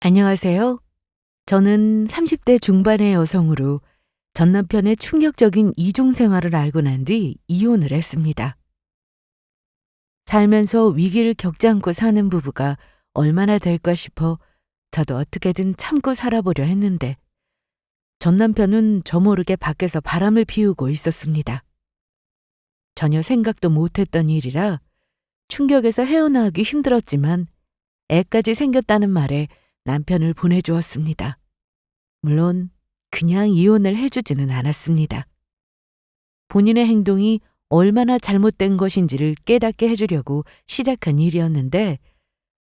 안녕하세요. 저는 30대 중반의 여성으로 전 남편의 충격적인 이중 생활을 알고 난 뒤 이혼을 했습니다. 살면서 위기를 겪지 않고 사는 부부가 얼마나 될까 싶어 저도 어떻게든 참고 살아보려 했는데 전 남편은 저 모르게 밖에서 바람을 피우고 있었습니다. 전혀 생각도 못했던 일이라 충격에서 헤어나오기 힘들었지만 애까지 생겼다는 말에 남편을 보내주었습니다. 물론 그냥 이혼을 해주지는 않았습니다. 본인의 행동이 얼마나 잘못된 것인지를 깨닫게 해주려고 시작한 일이었는데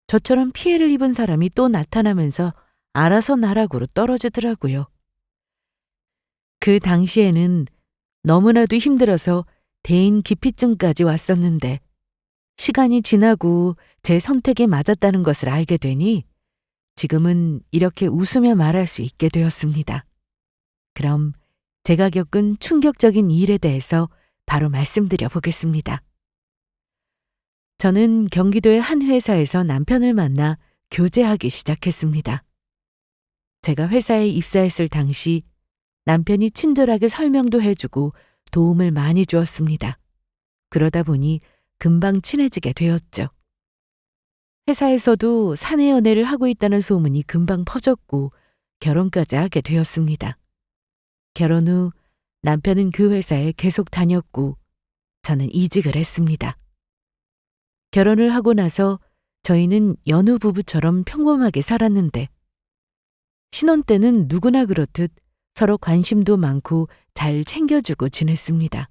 저처럼 피해를 입은 사람이 또 나타나면서 알아서 나락으로 떨어지더라고요. 그 당시에는 너무나도 힘들어서 대인 기피증까지 왔었는데 시간이 지나고 제 선택이 맞았다는 것을 알게 되니 지금은 이렇게 웃으며 말할 수 있게 되었습니다. 그럼 제가 겪은 충격적인 일에 대해서 바로 말씀드려 보겠습니다. 저는 경기도의 한 회사에서 남편을 만나 교제하기 시작했습니다. 제가 회사에 입사했을 당시 남편이 친절하게 설명도 해주고 도움을 많이 주었습니다. 그러다 보니 금방 친해지게 되었죠. 회사에서도 사내 연애를 하고 있다는 소문이 금방 퍼졌고 결혼까지 하게 되었습니다. 결혼 후 남편은 그 회사에 계속 다녔고 저는 이직을 했습니다. 결혼을 하고 나서 저희는 연우 부부처럼 평범하게 살았는데 신혼 때는 누구나 그렇듯 서로 관심도 많고 잘 챙겨주고 지냈습니다.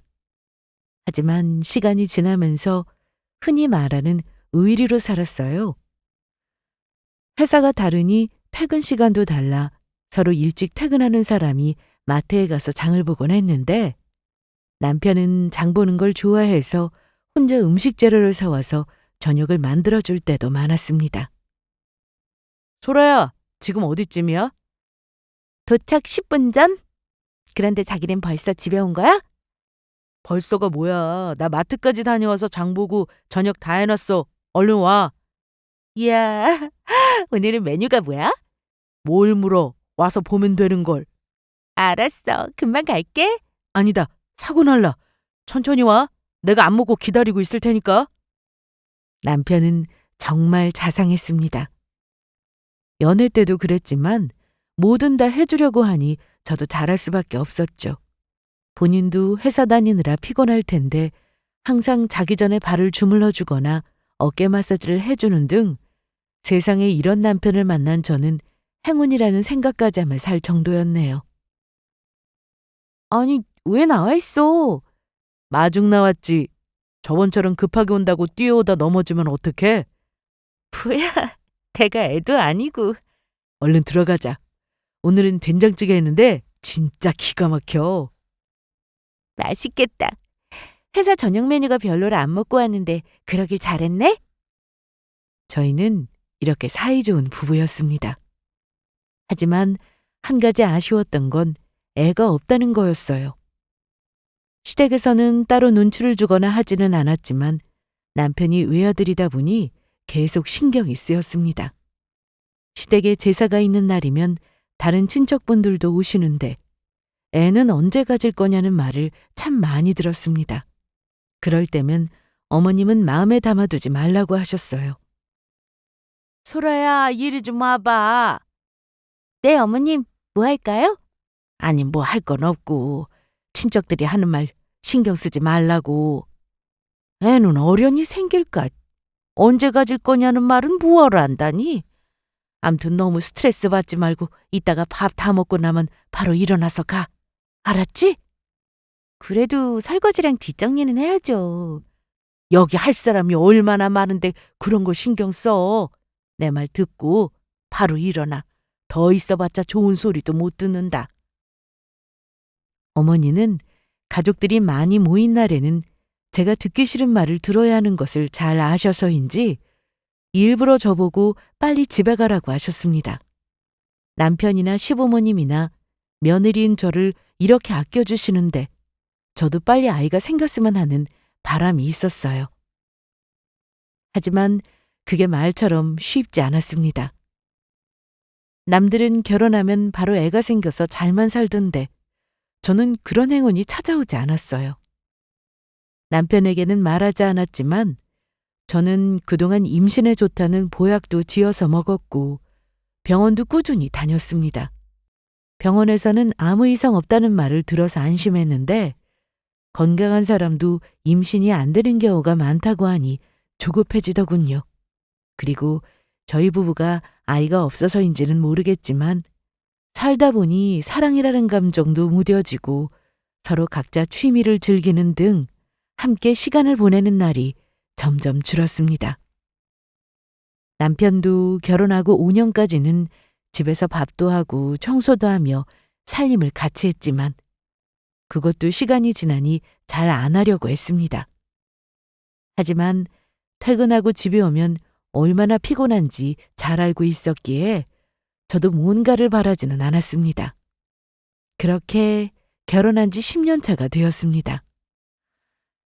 하지만 시간이 지나면서 흔히 말하는 의리로 살았어요. 회사가 다르니 퇴근 시간도 달라 서로 일찍 퇴근하는 사람이 마트에 가서 장을 보곤 했는데 남편은 장 보는 걸 좋아해서 혼자 음식 재료를 사와서 저녁을 만들어줄 때도 많았습니다. 소라야, 지금 어디쯤이야? 도착 10분 전? 그런데 자기는 벌써 집에 온 거야? 벌써가 뭐야. 나 마트까지 다녀와서 장 보고 저녁 다 해놨어. 얼른 와. 이야, 오늘은 메뉴가 뭐야? 뭘 물어. 와서 보면 되는 걸. 알았어. 금방 갈게. 아니다. 사고 날라. 천천히 와. 내가 안 먹고 기다리고 있을 테니까. 남편은 정말 자상했습니다. 연애 때도 그랬지만 뭐든 다 해주려고 하니 저도 잘할 수밖에 없었죠. 본인도 회사 다니느라 피곤할 텐데 항상 자기 전에 발을 주물러 주거나 어깨 마사지를 해주는 등 세상에 이런 남편을 만난 저는 행운이라는 생각까지 하며 살 정도였네요. 아니, 왜 나와 있어? 마중 나왔지. 저번처럼 급하게 온다고 뛰어오다 넘어지면 어떡해? 뭐야, 내가 애도 아니고. 얼른 들어가자. 오늘은 된장찌개 했는데 진짜 기가 막혀. 맛있겠다. 회사 저녁 메뉴가 별로라 안 먹고 왔는데 그러길 잘했네? 저희는 이렇게 사이좋은 부부였습니다. 하지만 한 가지 아쉬웠던 건 애가 없다는 거였어요. 시댁에서는 따로 눈치를 주거나 하지는 않았지만 남편이 외아들이다 보니 계속 신경이 쓰였습니다. 시댁에 제사가 있는 날이면 다른 친척분들도 오시는데 애는 언제 가질 거냐는 말을 참 많이 들었습니다. 그럴 때면 어머님은 마음에 담아두지 말라고 하셨어요. 소라야, 이리 좀 와봐. 네, 어머님, 뭐 할까요? 아니, 뭐 할 건 없고 친척들이 하는 말 신경 쓰지 말라고. 애는 어련히 생길까? 언제 가질 거냐는 말은 뭐하러 한다니? 암튼 너무 스트레스 받지 말고 이따가 밥 다 먹고 나면 바로 일어나서 가. 알았지? 그래도 설거지랑 뒷정리는 해야죠. 여기 할 사람이 얼마나 많은데 그런 걸 신경 써. 내 말 듣고 바로 일어나. 더 있어봤자 좋은 소리도 못 듣는다. 어머니는 가족들이 많이 모인 날에는 제가 듣기 싫은 말을 들어야 하는 것을 잘 아셔서인지 일부러 저보고 빨리 집에 가라고 하셨습니다. 남편이나 시부모님이나 며느리인 저를 이렇게 아껴주시는데 저도 빨리 아이가 생겼으면 하는 바람이 있었어요. 하지만 그게 말처럼 쉽지 않았습니다. 남들은 결혼하면 바로 애가 생겨서 잘만 살던데 저는 그런 행운이 찾아오지 않았어요. 남편에게는 말하지 않았지만 저는 그동안 임신에 좋다는 보약도 지어서 먹었고 병원도 꾸준히 다녔습니다. 병원에서는 아무 이상 없다는 말을 들어서 안심했는데 건강한 사람도 임신이 안 되는 경우가 많다고 하니 조급해지더군요. 그리고 저희 부부가 아이가 없어서인지는 모르겠지만 살다 보니 사랑이라는 감정도 무뎌지고 서로 각자 취미를 즐기는 등 함께 시간을 보내는 날이 점점 줄었습니다. 남편도 결혼하고 5년까지는 집에서 밥도 하고 청소도 하며 살림을 같이 했지만 그것도 시간이 지나니 잘 안 하려고 했습니다. 하지만 퇴근하고 집에 오면 얼마나 피곤한지 잘 알고 있었기에 저도 뭔가를 바라지는 않았습니다. 그렇게 결혼한 지 10년 차가 되었습니다.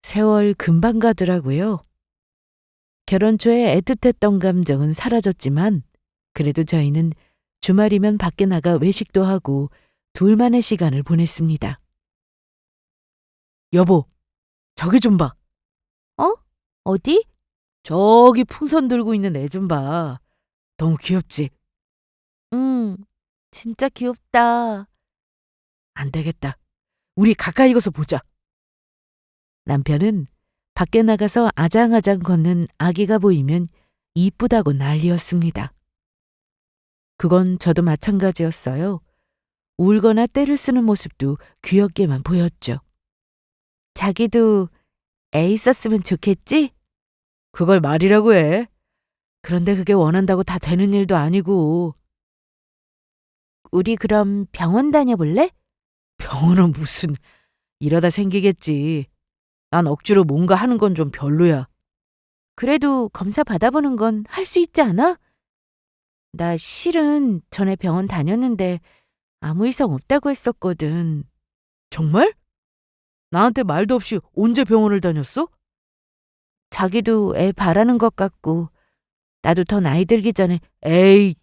세월 금방 가더라고요. 결혼 초에 애틋했던 감정은 사라졌지만 그래도 저희는 주말이면 밖에 나가 외식도 하고 둘만의 시간을 보냈습니다. 여보, 저기 좀 봐. 어? 어디? 저기 풍선 들고 있는 애 좀 봐. 너무 귀엽지? 응, 진짜 귀엽다. 안 되겠다. 우리 가까이 가서 보자. 남편은 밖에 나가서 아장아장 걷는 아기가 보이면 이쁘다고 난리였습니다. 그건 저도 마찬가지였어요. 울거나 떼를 쓰는 모습도 귀엽게만 보였죠. 자기도 애 있었으면 좋겠지? 그걸 말이라고 해. 그런데 그게 원한다고 다 되는 일도 아니고. 우리 그럼 병원 다녀볼래? 병원은 무슨, 이러다 생기겠지. 난 억지로 뭔가 하는 건 좀 별로야. 그래도 검사 받아보는 건 할 수 있지 않아? 나 실은 전에 병원 다녔는데 아무 이상 없다고 했었거든. 정말? 나한테 말도 없이 언제 병원을 다녔어? 자기도 애 바라는 것 같고 나도 더 나이 들기 전에. 에이,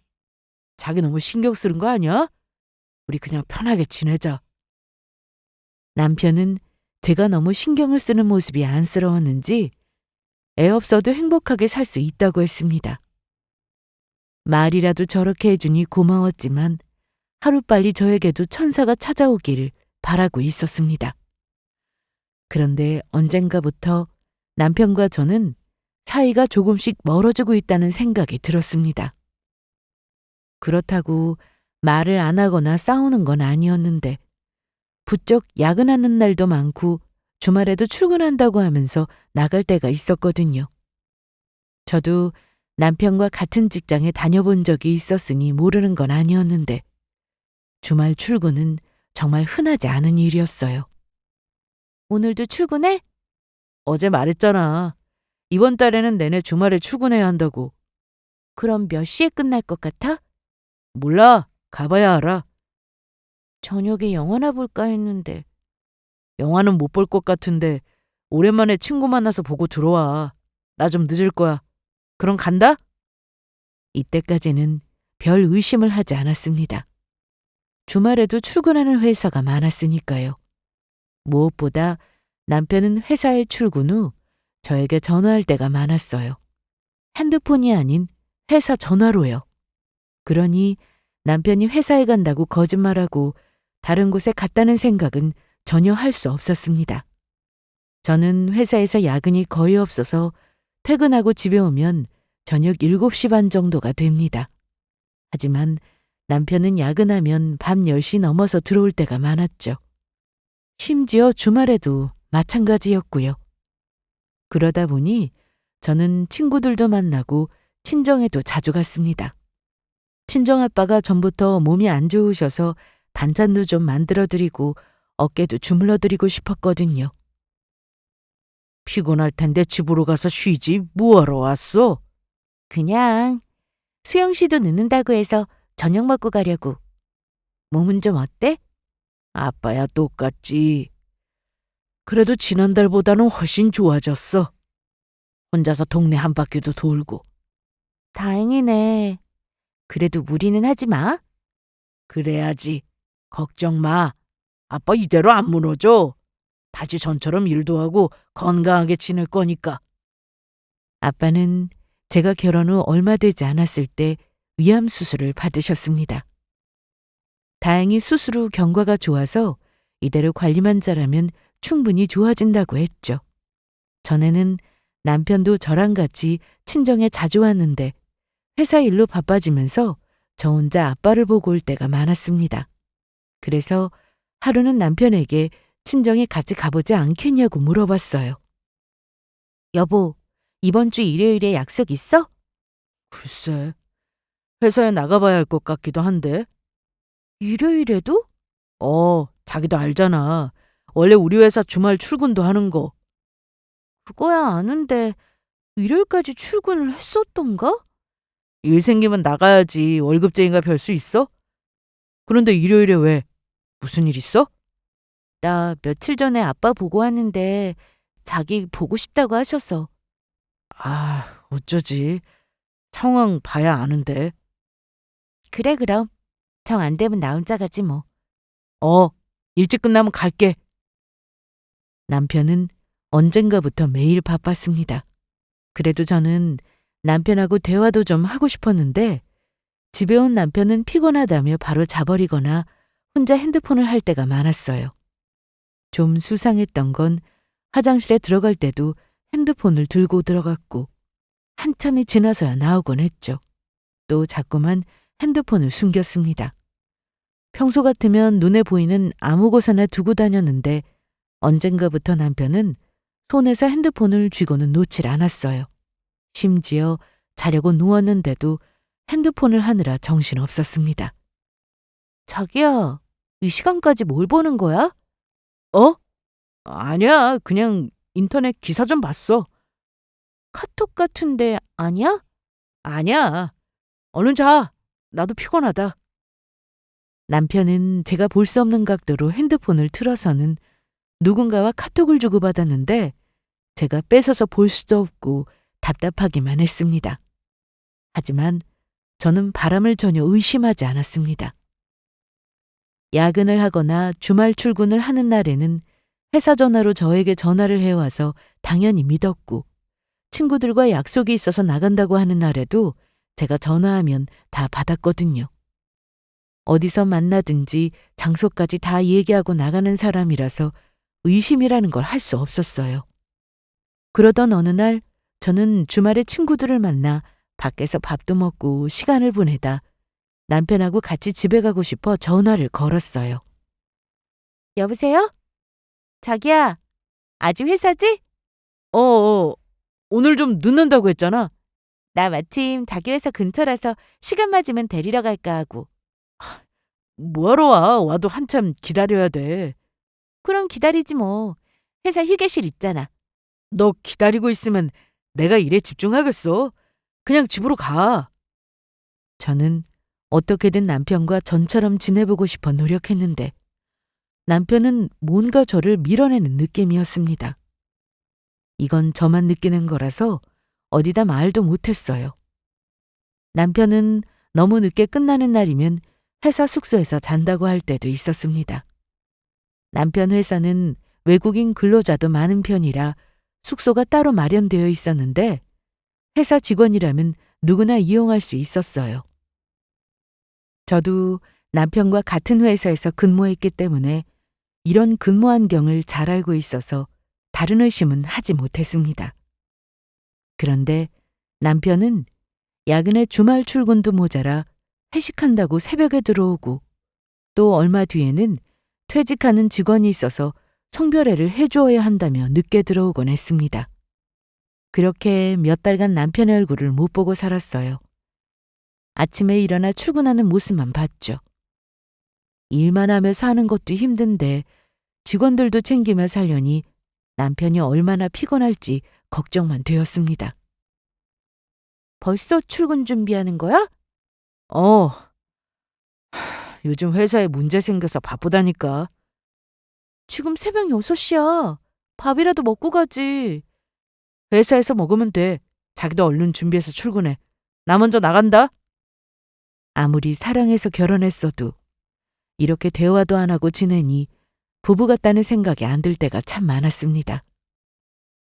자기 너무 신경 쓰는 거 아니야? 우리 그냥 편하게 지내자. 남편은 제가 너무 신경을 쓰는 모습이 안쓰러웠는지 애 없어도 행복하게 살 수 있다고 했습니다. 말이라도 저렇게 해주니 고마웠지만 하루빨리 저에게도 천사가 찾아오길 바라고 있었습니다. 그런데 언젠가부터 남편과 저는 사이가 조금씩 멀어지고 있다는 생각이 들었습니다. 그렇다고 말을 안 하거나 싸우는 건 아니었는데 부쩍 야근하는 날도 많고 주말에도 출근한다고 하면서 나갈 때가 있었거든요. 저도 남편과 같은 직장에 다녀본 적이 있었으니 모르는 건 아니었는데 주말 출근은 정말 흔하지 않은 일이었어요. 오늘도 출근해? 어제 말했잖아. 이번 달에는 내내 주말에 출근해야 한다고. 그럼 몇 시에 끝날 것 같아? 몰라. 가봐야 알아. 저녁에 영화나 볼까 했는데. 영화는 못 볼 것 같은데 오랜만에 친구 만나서 보고 들어와. 나 좀 늦을 거야. 그럼 간다? 이때까지는 별 의심을 하지 않았습니다. 주말에도 출근하는 회사가 많았으니까요. 무엇보다 남편은 회사에 출근 후 저에게 전화할 때가 많았어요. 핸드폰이 아닌 회사 전화로요. 그러니 남편이 회사에 간다고 거짓말하고 다른 곳에 갔다는 생각은 전혀 할 수 없었습니다. 저는 회사에서 야근이 거의 없어서 퇴근하고 집에 오면 저녁 7시 반 정도가 됩니다. 하지만 남편은 야근하면 밤 10시 넘어서 들어올 때가 많았죠. 심지어 주말에도 마찬가지였고요. 그러다 보니 저는 친구들도 만나고 친정에도 자주 갔습니다. 친정아빠가 전부터 몸이 안 좋으셔서 반찬도 좀 만들어드리고 어깨도 주물러드리고 싶었거든요. 피곤할 텐데 집으로 가서 쉬지 뭐하러 왔어? 그냥 수영 씨도 늦는다고 해서 저녁 먹고 가려고. 몸은 좀 어때? 아빠야 똑같지. 그래도 지난달보다는 훨씬 좋아졌어. 혼자서 동네 한 바퀴도 돌고. 다행이네. 그래도 무리는 하지 마. 그래야지. 걱정 마. 아빠 이대로 안 무너져. 다시 전처럼 일도 하고 건강하게 지낼 거니까. 아빠는 제가 결혼 후 얼마 되지 않았을 때 위암 수술을 받으셨습니다. 다행히 수술 후 경과가 좋아서 이대로 관리만 잘하면 충분히 좋아진다고 했죠. 전에는 남편도 저랑 같이 친정에 자주 왔는데 회사 일로 바빠지면서 저 혼자 아빠를 보고 올 때가 많았습니다. 그래서 하루는 남편에게 친정에 같이 가보지 않겠냐고 물어봤어요. 여보, 이번 주 일요일에 약속 있어? 글쎄, 회사에 나가봐야 할 것 같기도 한데. 일요일에도? 자기도 알잖아. 원래 우리 회사 주말 출근도 하는 거. 그거야 아는데 일요일까지 출근을 했었던가? 일 생기면 나가야지 월급쟁이가 별 수 있어? 그런데 일요일에 왜? 무슨 일 있어? 나 며칠 전에 아빠 보고 왔는데 자기 보고 싶다고 하셔서. 어쩌지. 상황 봐야 아는데. 그래 그럼. 정 안 되면 나 혼자 가지 뭐. 일찍 끝나면 갈게. 남편은 언젠가부터 매일 바빴습니다. 그래도 저는 남편하고 대화도 좀 하고 싶었는데 집에 온 남편은 피곤하다며 바로 자버리거나 혼자 핸드폰을 할 때가 많았어요. 좀 수상했던 건 화장실에 들어갈 때도 핸드폰을 들고 들어갔고 한참이 지나서야 나오곤 했죠. 또 자꾸만 핸드폰을 숨겼습니다. 평소 같으면 눈에 보이는 아무 곳에나 두고 다녔는데 언젠가부터 남편은 손에서 핸드폰을 쥐고는 놓질 않았어요. 심지어 자려고 누웠는데도 핸드폰을 하느라 정신없었습니다. 자기야, 이 시간까지 뭘 보는 거야? 아니야, 그냥 인터넷 기사 좀 봤어. 카톡 같은데 아니야? 아니야. 얼른 자. 나도 피곤하다. 남편은 제가 볼 수 없는 각도로 핸드폰을 틀어서는 누군가와 카톡을 주고받았는데 제가 뺏어서 볼 수도 없고 답답하기만 했습니다. 하지만 저는 바람을 전혀 의심하지 않았습니다. 야근을 하거나 주말 출근을 하는 날에는 회사 전화로 저에게 전화를 해와서 당연히 믿었고 친구들과 약속이 있어서 나간다고 하는 날에도 제가 전화하면 다 받았거든요. 어디서 만나든지 장소까지 다 얘기하고 나가는 사람이라서 의심이라는 걸 할 수 없었어요. 그러던 어느 날 저는 주말에 친구들을 만나 밖에서 밥도 먹고 시간을 보내다 남편하고 같이 집에 가고 싶어 전화를 걸었어요. 여보세요? 자기야, 아직 회사지? 오늘 좀 늦는다고 했잖아. 나 마침 자기 회사 근처라서 시간 맞으면 데리러 갈까 하고. 뭐하러 와? 와도 한참 기다려야 돼. 그럼 기다리지 뭐. 회사 휴게실 있잖아. 너 기다리고 있으면 내가 일에 집중하겠어. 그냥 집으로 가. 저는 어떻게든 남편과 전처럼 지내보고 싶어 노력했는데 남편은 뭔가 저를 밀어내는 느낌이었습니다. 이건 저만 느끼는 거라서 어디다 말도 못했어요. 남편은 너무 늦게 끝나는 날이면 회사 숙소에서 잔다고 할 때도 있었습니다. 남편 회사는 외국인 근로자도 많은 편이라 숙소가 따로 마련되어 있었는데 회사 직원이라면 누구나 이용할 수 있었어요. 저도 남편과 같은 회사에서 근무했기 때문에 이런 근무 환경을 잘 알고 있어서 다른 의심은 하지 못했습니다. 그런데 남편은 야근에 주말 출근도 모자라 회식한다고 새벽에 들어오고 또 얼마 뒤에는 퇴직하는 직원이 있어서 송별회를 해주어야 한다며 늦게 들어오곤 했습니다. 그렇게 몇 달간 남편의 얼굴을 못 보고 살았어요. 아침에 일어나 출근하는 모습만 봤죠. 일만 하며 사는 것도 힘든데 직원들도 챙기며 살려니 남편이 얼마나 피곤할지 걱정만 되었습니다. 벌써 출근 준비하는 거야? 요즘 회사에 문제 생겨서 바쁘다니까. 지금 새벽 6시야. 밥이라도 먹고 가지. 회사에서 먹으면 돼. 자기도 얼른 준비해서 출근해. 나 먼저 나간다. 아무리 사랑해서 결혼했어도 이렇게 대화도 안 하고 지내니 부부 같다는 생각이 안 들 때가 참 많았습니다.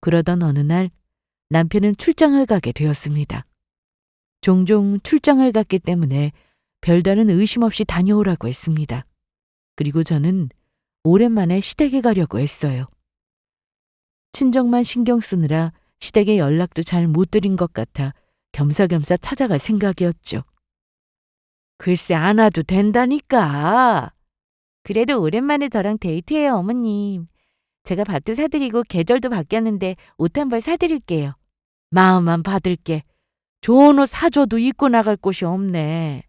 그러던 어느 날 남편은 출장을 가게 되었습니다. 종종 출장을 갔기 때문에 별다른 의심 없이 다녀오라고 했습니다. 그리고 저는 오랜만에 시댁에 가려고 했어요. 친정만 신경 쓰느라 시댁에 연락도 잘 못 드린 것 같아 겸사겸사 찾아갈 생각이었죠. 글쎄 안 와도 된다니까. 그래도 오랜만에 저랑 데이트해요, 어머님. 제가 밥도 사드리고 계절도 바뀌었는데 옷 한 벌 사드릴게요. 마음만 받을게. 좋은 옷 사줘도 입고 나갈 곳이 없네.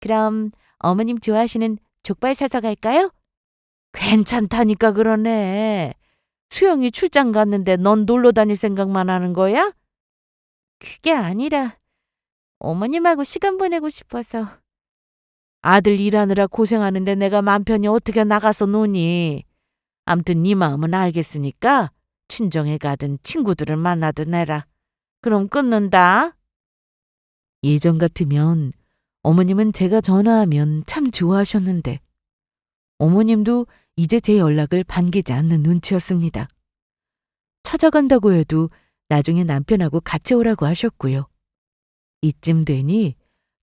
그럼 어머님 좋아하시는 족발 사서 갈까요? 괜찮다니까 그러네. 수영이 출장 갔는데 넌 놀러 다닐 생각만 하는 거야? 그게 아니라 어머님하고 시간 보내고 싶어서. 아들 일하느라 고생하는데 내가 맘 편히 어떻게 나가서 노니. 암튼 네 마음은 알겠으니까 친정에 가든 친구들을 만나든 해라. 그럼 끊는다. 예전 같으면 어머님은 제가 전화하면 참 좋아하셨는데 어머님도 이제 제 연락을 반기지 않는 눈치였습니다. 찾아간다고 해도 나중에 남편하고 같이 오라고 하셨고요. 이쯤 되니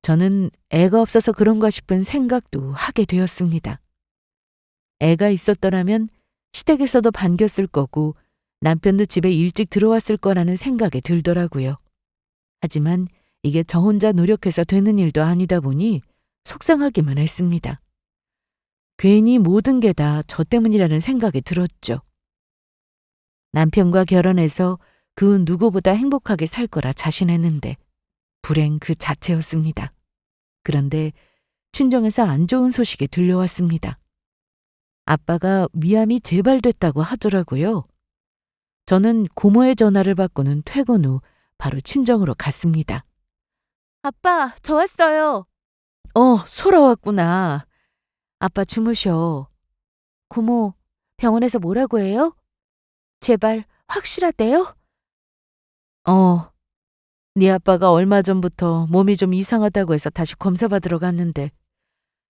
저는 애가 없어서 그런가 싶은 생각도 하게 되었습니다. 애가 있었더라면 시댁에서도 반겼을 거고 남편도 집에 일찍 들어왔을 거라는 생각이 들더라고요. 하지만 이게 저 혼자 노력해서 되는 일도 아니다 보니 속상하기만 했습니다. 괜히 모든 게 다 저 때문이라는 생각이 들었죠. 남편과 결혼해서 그 누구보다 행복하게 살 거라 자신했는데 불행 그 자체였습니다. 그런데 친정에서 안 좋은 소식이 들려왔습니다. 아빠가 위암이 재발됐다고 하더라고요. 저는 고모의 전화를 받고는 퇴근 후 바로 친정으로 갔습니다. 아빠, 저 왔어요. 소라 왔구나. 아빠 주무셔. 고모, 병원에서 뭐라고 해요? 제발 확실하대요? 네 아빠가 얼마 전부터 몸이 좀 이상하다고 해서 다시 검사 받으러 갔는데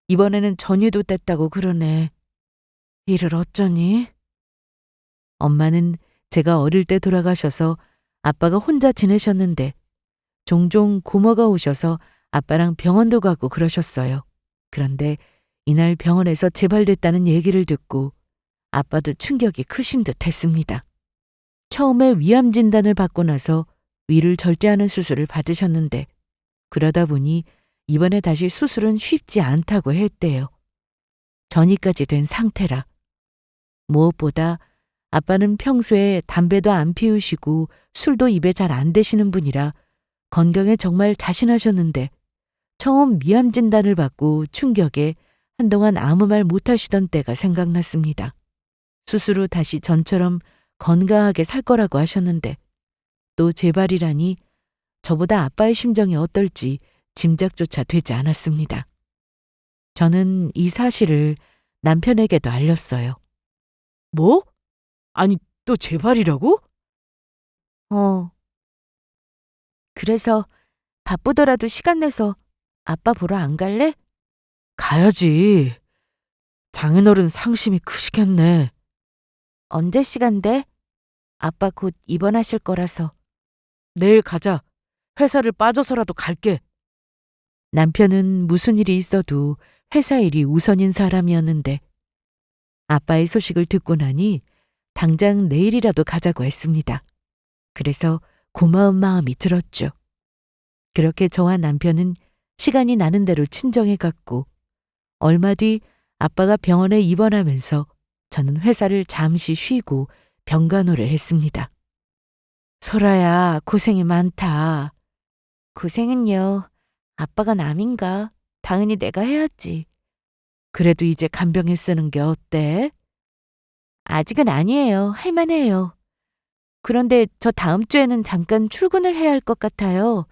이번에는 전이도 뗐다고 그러네. 이를 어쩌니? 엄마는 제가 어릴 때 돌아가셔서 아빠가 혼자 지내셨는데 종종 고모가 오셔서 아빠랑 병원도 가고 그러셨어요. 그런데 이날 병원에서 재발됐다는 얘기를 듣고 아빠도 충격이 크신 듯 했습니다. 처음에 위암 진단을 받고 나서 위를 절제하는 수술을 받으셨는데 그러다 보니 이번에 다시 수술은 쉽지 않다고 했대요. 전이까지 된 상태라. 무엇보다 아빠는 평소에 담배도 안 피우시고 술도 입에 잘 안 대시는 분이라 건강에 정말 자신하셨는데 처음 위암 진단을 받고 충격에 한동안 아무 말 못하시던 때가 생각났습니다. 수술 후 다시 전처럼 건강하게 살 거라고 하셨는데 또 재발이라니 저보다 아빠의 심정이 어떨지 짐작조차 되지 않았습니다. 저는 이 사실을 남편에게도 알렸어요. 뭐? 아니, 또 재발이라고? 그래서 바쁘더라도 시간 내서 아빠 보러 안 갈래? 가야지. 장인어른 상심이 크시겠네. 언제 시간 돼? 아빠 곧 입원하실 거라서. 내일 가자. 회사를 빠져서라도 갈게. 남편은 무슨 일이 있어도 회사 일이 우선인 사람이었는데 아빠의 소식을 듣고 나니 당장 내일이라도 가자고 했습니다. 그래서 고마운 마음이 들었죠. 그렇게 저와 남편은 시간이 나는 대로 친정에 갔고 얼마 뒤 아빠가 병원에 입원하면서 저는 회사를 잠시 쉬고 병간호를 했습니다. 소라야, 고생이 많다. 고생은요. 아빠가 남인가? 당연히 내가 해야지. 그래도 이제 간병해 쓰는 게 어때? 아직은 아니에요. 할만해요. 그런데 저 다음 주에는 잠깐 출근을 해야 할 것 같아요.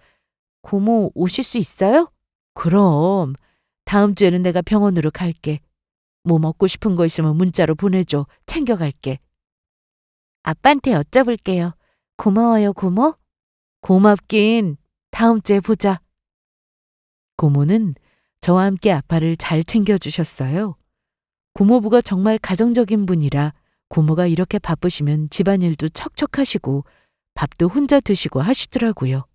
고모 오실 수 있어요? 그럼. 다음 주에는 내가 병원으로 갈게. 뭐 먹고 싶은 거 있으면 문자로 보내줘. 챙겨갈게. 아빠한테 여쭤볼게요. 고마워요, 고모? 고맙긴. 다음 주에 보자. 고모는 저와 함께 아빠를 잘 챙겨주셨어요. 고모부가 정말 가정적인 분이라 고모가 이렇게 바쁘시면 집안일도 척척하시고 밥도 혼자 드시고 하시더라고요.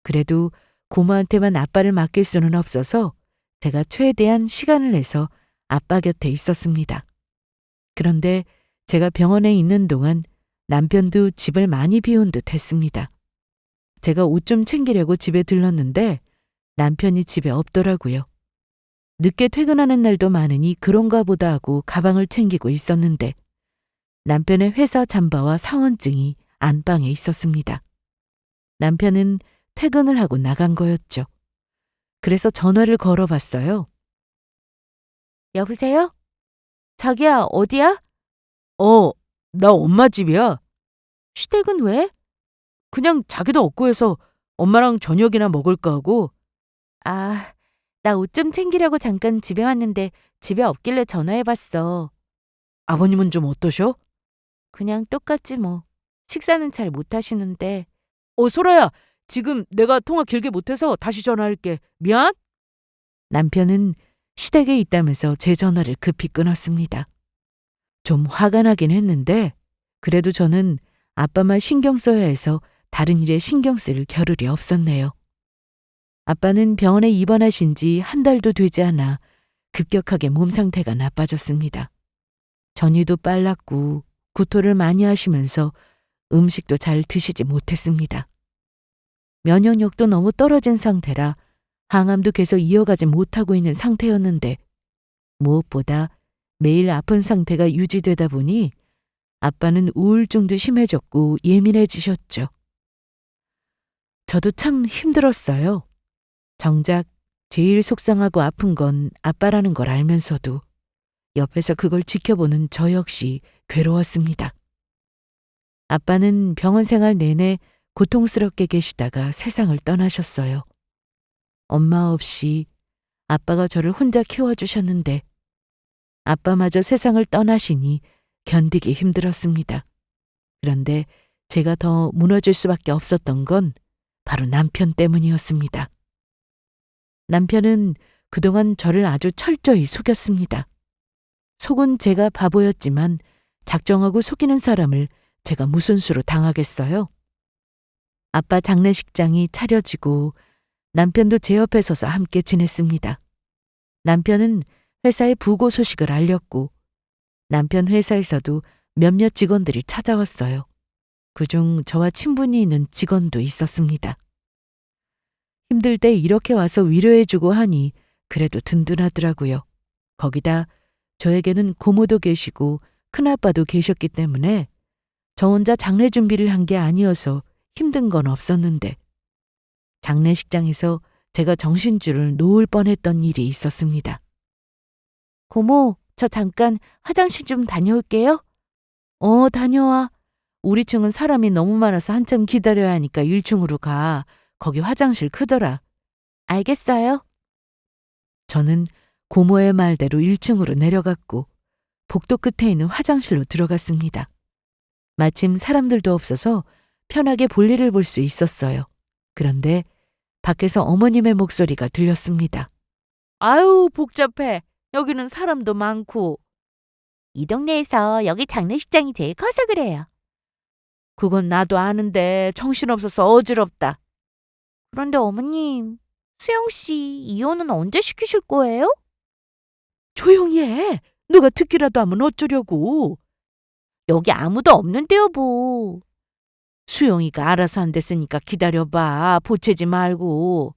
그래도 고모한테만 아빠를 맡길 수는 없어서 제가 최대한 시간을 내서 아빠 곁에 있었습니다. 그런데 제가 병원에 있는 동안 남편도 집을 많이 비운 듯 했습니다. 제가 옷 좀 챙기려고 집에 들렀는데 남편이 집에 없더라고요. 늦게 퇴근하는 날도 많으니 그런가 보다 하고 가방을 챙기고 있었는데 남편의 회사 잠바와 사원증이 안방에 있었습니다. 남편은 퇴근을 하고 나간 거였죠. 그래서 전화를 걸어봤어요. 여보세요? 자기야, 어디야? 나 엄마 집이야. 시댁은 왜? 그냥 자기도 없고 해서 엄마랑 저녁이나 먹을까 하고. 아, 나 옷 좀 챙기려고 잠깐 집에 왔는데 집에 없길래 전화해봤어. 아버님은 좀 어떠셔? 그냥 똑같지 뭐. 식사는 잘 못하시는데. 소라야, 지금 내가 통화 길게 못해서 다시 전화할게. 미안? 남편은 시댁에 있다면서 제 전화를 급히 끊었습니다. 좀 화가 나긴 했는데 그래도 저는 아빠만 신경 써야 해서 다른 일에 신경 쓸 겨를이 없었네요. 아빠는 병원에 입원하신 지 한 달도 되지 않아 급격하게 몸 상태가 나빠졌습니다. 전이도 빨랐고 구토를 많이 하시면서 음식도 잘 드시지 못했습니다. 면역력도 너무 떨어진 상태라 항암도 계속 이어가지 못하고 있는 상태였는데 무엇보다 매일 아픈 상태가 유지되다 보니 아빠는 우울증도 심해졌고 예민해지셨죠. 저도 참 힘들었어요. 정작 제일 속상하고 아픈 건 아빠라는 걸 알면서도 옆에서 그걸 지켜보는 저 역시 괴로웠습니다. 아빠는 병원 생활 내내 고통스럽게 계시다가 세상을 떠나셨어요. 엄마 없이 아빠가 저를 혼자 키워주셨는데 아빠마저 세상을 떠나시니 견디기 힘들었습니다. 그런데 제가 더 무너질 수밖에 없었던 건 바로 남편 때문이었습니다. 남편은 그동안 저를 아주 철저히 속였습니다. 속은 제가 바보였지만 작정하고 속이는 사람을 제가 무슨 수로 당하겠어요? 아빠 장례식장이 차려지고 남편도 제 옆에 서서 함께 지냈습니다. 남편은 회사에 부고 소식을 알렸고 남편 회사에서도 몇몇 직원들이 찾아왔어요. 그중 저와 친분이 있는 직원도 있었습니다. 힘들 때 이렇게 와서 위로해주고 하니 그래도 든든하더라고요. 거기다 저에게는 고모도 계시고 큰아빠도 계셨기 때문에 저 혼자 장례 준비를 한 게 아니어서 힘든 건 없었는데 장례식장에서 제가 정신줄을 놓을 뻔했던 일이 있었습니다. 고모, 저 잠깐 화장실 좀 다녀올게요. 다녀와. 우리 층은 사람이 너무 많아서 한참 기다려야 하니까 1층으로 가. 거기 화장실 크더라. 알겠어요. 저는 고모의 말대로 1층으로 내려갔고 복도 끝에 있는 화장실로 들어갔습니다. 마침 사람들도 없어서 편하게 볼일을 볼 수 있었어요. 그런데 밖에서 어머님의 목소리가 들렸습니다. 아유, 복잡해. 여기는 사람도 많고. 이 동네에서 여기 장례식장이 제일 커서 그래요. 그건 나도 아는데 정신없어서 어지럽다. 그런데 어머님, 수영 씨 이혼은 언제 시키실 거예요? 조용히 해. 누가 듣기라도 하면 어쩌려고. 여기 아무도 없는데 여보. 수영이가 알아서 한댔으니까 기다려봐. 보채지 말고.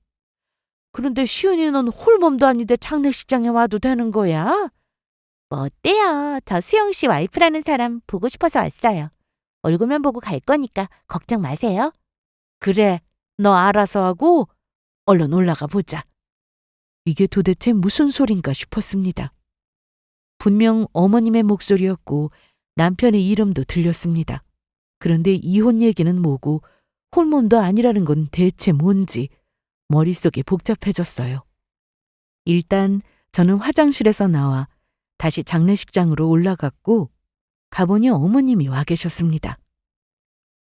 그런데 시은이는 홀몸도 아닌데 장례식장에 와도 되는 거야? 뭐 어때요? 저 수영 씨 와이프라는 사람 보고 싶어서 왔어요. 얼굴만 보고 갈 거니까 걱정 마세요. 그래, 너 알아서 하고 얼른 올라가 보자. 이게 도대체 무슨 소린가 싶었습니다. 분명 어머님의 목소리였고 남편의 이름도 들렸습니다. 그런데 이혼 얘기는 뭐고 홀몸도 아니라는 건 대체 뭔지 머릿속이 복잡해졌어요. 일단 저는 화장실에서 나와 다시 장례식장으로 올라갔고 가보니 어머님이 와 계셨습니다.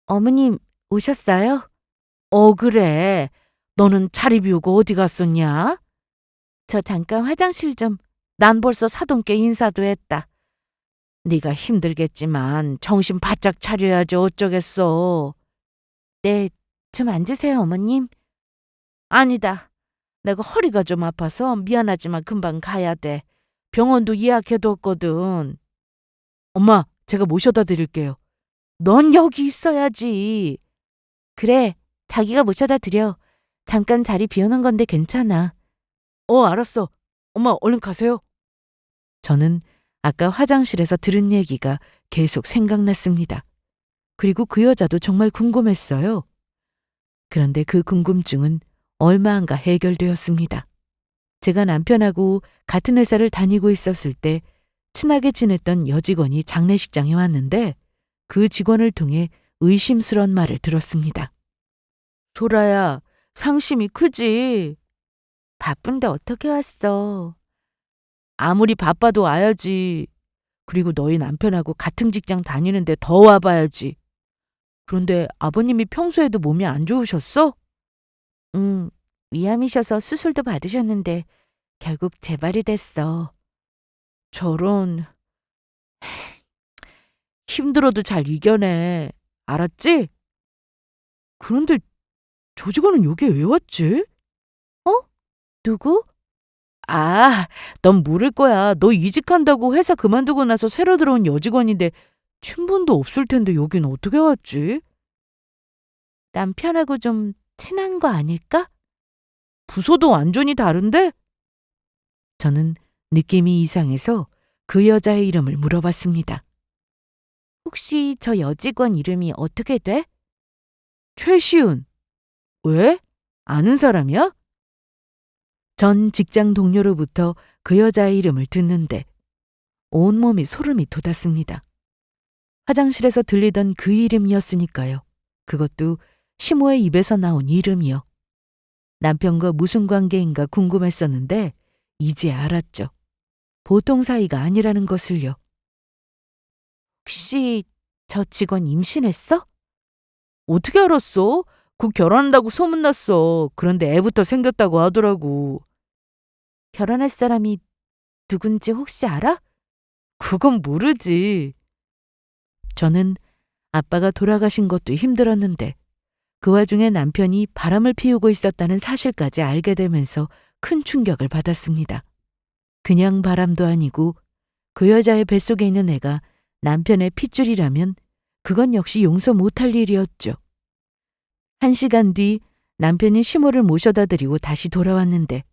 어머님 오셨어요? 그래. 너는 자리 비우고 어디 갔었냐? 저 잠깐 화장실 좀. 난 벌써 사돈께 인사도 했다. 네가 힘들겠지만 정신 바짝 차려야지 어쩌겠어. 네, 좀 앉으세요, 어머님. 아니다. 내가 허리가 좀 아파서 미안하지만 금방 가야 돼. 병원도 예약해뒀거든. 엄마, 제가 모셔다 드릴게요. 넌 여기 있어야지. 그래, 자기가 모셔다 드려. 잠깐 자리 비우는 건데 괜찮아. 알았어. 엄마, 얼른 가세요. 저는 아까 화장실에서 들은 얘기가 계속 생각났습니다. 그리고 그 여자도 정말 궁금했어요. 그런데 그 궁금증은 얼마 안가 해결되었습니다. 제가 남편하고 같은 회사를 다니고 있었을 때 친하게 지냈던 여직원이 장례식장에 왔는데 그 직원을 통해 의심스러운 말을 들었습니다. 소라야, 상심이 크지? 바쁜데 어떻게 왔어? 아무리 바빠도 와야지. 그리고 너희 남편하고 같은 직장 다니는데 더 와봐야지. 그런데 아버님이 평소에도 몸이 안 좋으셨어? 응, 위암이셔서 수술도 받으셨는데 결국 재발이 됐어. 저런, 힘들어도 잘 이겨내. 알았지? 그런데 저 직원은 여기에 왜 왔지? 어? 누구? 아, 넌 모를 거야. 너 이직한다고 회사 그만두고 나서 새로 들어온 여직원인데 친분도 없을 텐데 여긴 어떻게 왔지? 남편하고 좀 친한 거 아닐까? 부서도 완전히 다른데? 저는 느낌이 이상해서 그 여자의 이름을 물어봤습니다. 혹시 저 여직원 이름이 어떻게 돼? 최시은. 왜? 아는 사람이야? 전 직장 동료로부터 그 여자의 이름을 듣는데 온몸이 소름이 돋았습니다. 화장실에서 들리던 그 이름이었으니까요. 그것도 시모의 입에서 나온 이름이요. 남편과 무슨 관계인가 궁금했었는데 이제 알았죠. 보통 사이가 아니라는 것을요. 혹시 저 직원 임신했어? 어떻게 알았어? 곧 결혼한다고 소문났어. 그런데 애부터 생겼다고 하더라고. 결혼할 사람이 누군지 혹시 알아? 그건 모르지. 저는 아빠가 돌아가신 것도 힘들었는데 그 와중에 남편이 바람을 피우고 있었다는 사실까지 알게 되면서 큰 충격을 받았습니다. 그냥 바람도 아니고 그 여자의 뱃속에 있는 애가 남편의 핏줄이라면 그건 역시 용서 못할 일이었죠. 1시간 뒤 남편이 시모를 모셔다 드리고 다시 돌아왔는데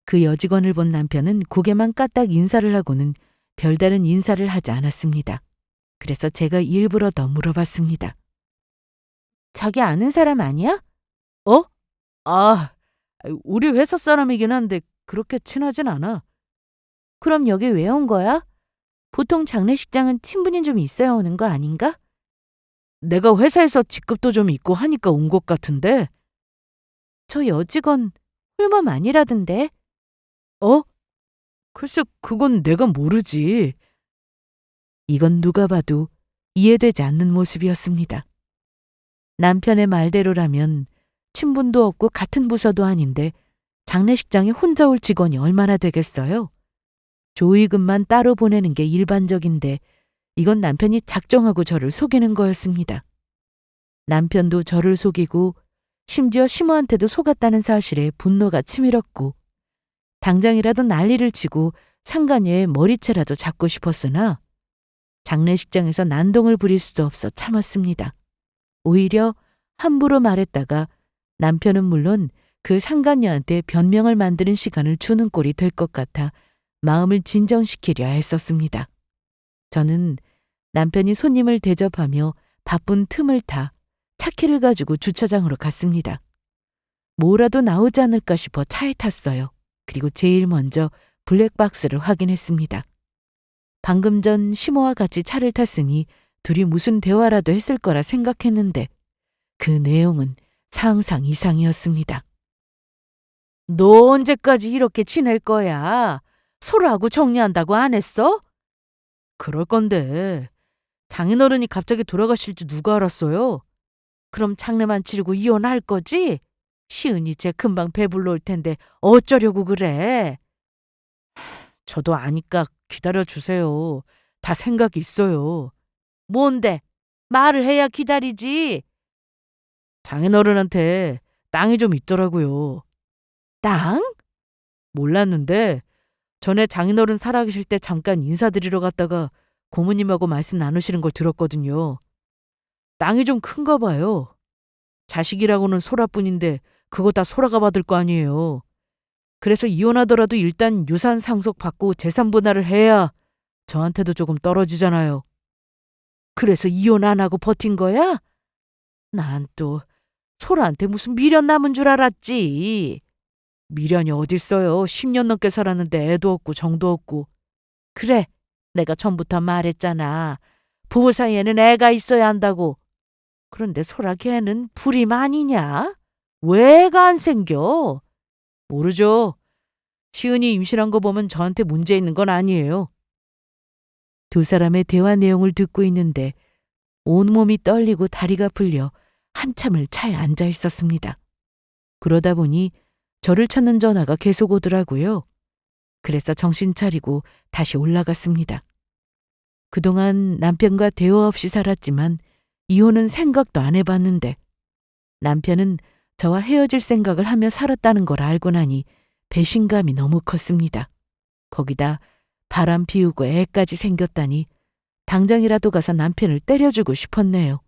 그 여직원을 본 남편은 고개만 까딱 인사를 하고는 별다른 인사를 하지 않았습니다. 그래서 제가 일부러 더 물어봤습니다. 자기 아는 사람 아니야? 어? 아, 우리 회사 사람이긴 한데 그렇게 친하진 않아. 그럼 여기 왜 온 거야? 보통 장례식장은 친분이 좀 있어야 오는 거 아닌가? 내가 회사에서 직급도 좀 있고 하니까 온 것 같은데. 저 여직원 홀몸 아니라던데. 어? 글쎄, 그건 내가 모르지. 이건 누가 봐도 이해되지 않는 모습이었습니다. 남편의 말대로라면 친분도 없고 같은 부서도 아닌데 장례식장에 혼자 올 직원이 얼마나 되겠어요? 조의금만 따로 보내는 게 일반적인데 이건 남편이 작정하고 저를 속이는 거였습니다. 남편도 저를 속이고 심지어 시모한테도 속았다는 사실에 분노가 치밀었고 당장이라도 난리를 치고 상간녀의 머리채라도 잡고 싶었으나 장례식장에서 난동을 부릴 수도 없어 참았습니다. 오히려 함부로 말했다가 남편은 물론 그 상간녀한테 변명을 만드는 시간을 주는 꼴이 될 것 같아 마음을 진정시키려 했었습니다. 저는 남편이 손님을 대접하며 바쁜 틈을 타 차키를 가지고 주차장으로 갔습니다. 뭐라도 나오지 않을까 싶어 차에 탔어요. 그리고 제일 먼저 블랙박스를 확인했습니다. 방금 전 시모와 같이 차를 탔으니 둘이 무슨 대화라도 했을 거라 생각했는데 그 내용은 상상 이상이었습니다. 너 언제까지 이렇게 지낼 거야? 소라하고 정리한다고 안 했어? 그럴 건데 장인어른이 갑자기 돌아가실 줄 누가 알았어요? 그럼 장례만 치르고 이혼할 거지? 시은이 쟤 금방 배불러 올 텐데 어쩌려고 그래? 저도 아니까 기다려주세요. 다 생각이 있어요. 뭔데? 말을 해야 기다리지. 장인어른한테 땅이 좀 있더라고요. 땅? 몰랐는데 전에 장인어른 살아계실 때 잠깐 인사드리러 갔다가 고모님하고 말씀 나누시는 걸 들었거든요. 땅이 좀 큰가 봐요. 자식이라고는 소라뿐인데 그거 다 소라가 받을 거 아니에요. 그래서 이혼하더라도 일단 유산 상속 받고 재산 분할을 해야 저한테도 조금 떨어지잖아요. 그래서 이혼 안 하고 버틴 거야? 난 또 소라한테 무슨 미련 남은 줄 알았지. 미련이 어딨어요. 10년 넘게 살았는데 애도 없고 정도 없고. 그래, 내가 전부터 말했잖아. 부부 사이에는 애가 있어야 한다고. 그런데 소라 걔는 불임 아니냐? 왜 애가 안 생겨? 모르죠. 시은이 임신한 거 보면 저한테 문제 있는 건 아니에요. 두 사람의 대화 내용을 듣고 있는데 온몸이 떨리고 다리가 풀려 한참을 차에 앉아 있었습니다. 그러다 보니 저를 찾는 전화가 계속 오더라고요. 그래서 정신 차리고 다시 올라갔습니다. 그동안 남편과 대화 없이 살았지만 이혼은 생각도 안 해봤는데 남편은 저와 헤어질 생각을 하며 살았다는 걸 알고 나니 배신감이 너무 컸습니다. 거기다 바람 피우고 애까지 생겼다니 당장이라도 가서 남편을 때려주고 싶었네요.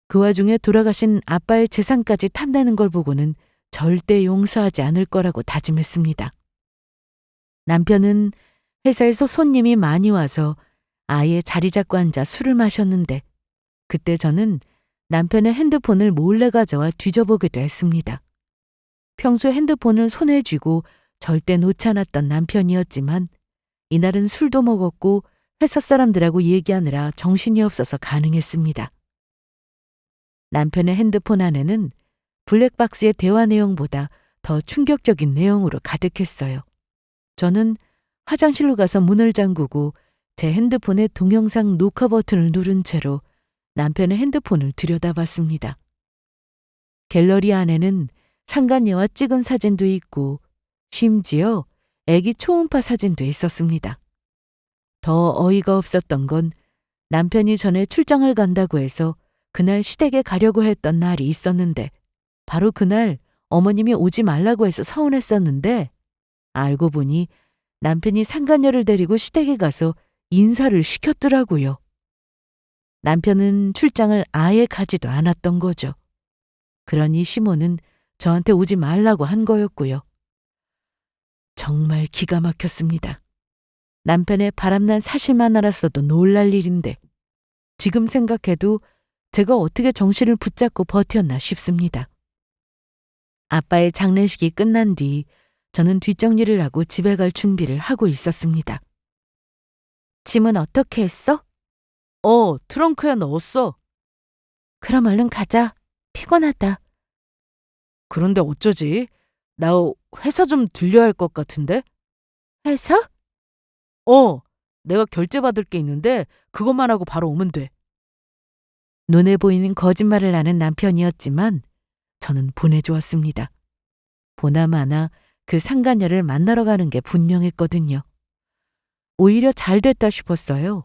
그 와중에 돌아가신 아빠의 재산까지 탐내는 걸 보고는 절대 용서하지 않을 거라고 다짐했습니다. 남편은 회사에서 손님이 많이 와서 아예 자리 잡고 앉아 술을 마셨는데 그때 저는 남편의 핸드폰을 몰래 가져와 뒤져보기도 했습니다. 평소 핸드폰을 손에 쥐고 절대 놓지 않았던 남편이었지만 이날은 술도 먹었고 회사 사람들하고 얘기하느라 정신이 없어서 가능했습니다. 남편의 핸드폰 안에는 블랙박스의 대화 내용보다 더 충격적인 내용으로 가득했어요. 저는 화장실로 가서 문을 잠그고 제 핸드폰의 동영상 녹화 버튼을 누른 채로 남편의 핸드폰을 들여다봤습니다. 갤러리 안에는 상간녀와 찍은 사진도 있고 심지어 아기 초음파 사진도 있었습니다. 더 어이가 없었던 건 남편이 전에 출장을 간다고 해서 그날 시댁에 가려고 했던 날이 있었는데 바로 그날 어머님이 오지 말라고 해서 서운했었는데 알고 보니 남편이 상간녀를 데리고 시댁에 가서 인사를 시켰더라고요. 남편은 출장을 아예 가지도 않았던 거죠. 그러니 시모는 저한테 오지 말라고 한 거였고요. 정말 기가 막혔습니다. 남편의 바람난 사실만 알았어도 놀랄 일인데 지금 생각해도 제가 어떻게 정신을 붙잡고 버텼나 싶습니다. 아빠의 장례식이 끝난 뒤 저는 뒷정리를 하고 집에 갈 준비를 하고 있었습니다. 짐은 어떻게 했어? 트렁크에 넣었어. 그럼 얼른 가자. 피곤하다. 그런데 어쩌지? 나 회사 좀 들려야 할 것 같은데? 회사? 내가 결제받을 게 있는데 그것만 하고 바로 오면 돼. 눈에 보이는 거짓말을 하는 남편이었지만 저는 보내주었습니다. 보나마나 그 상간녀를 만나러 가는 게 분명했거든요. 오히려 잘 됐다 싶었어요.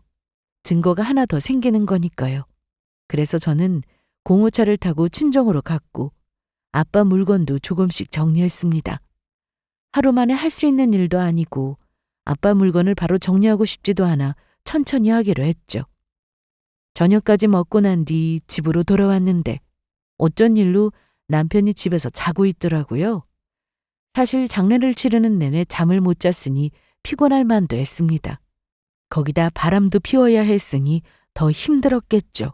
증거가 하나 더 생기는 거니까요. 그래서 저는 공호차를 타고 친정으로 갔고 아빠 물건도 조금씩 정리했습니다. 하루 만에 할 수 있는 일도 아니고 아빠 물건을 바로 정리하고 싶지도 않아 천천히 하기로 했죠. 저녁까지 먹고 난 뒤 집으로 돌아왔는데 어쩐 일로 남편이 집에서 자고 있더라고요. 사실 장례를 치르는 내내 잠을 못 잤으니 피곤할 만도 했습니다. 거기다 바람도 피워야 했으니 더 힘들었겠죠.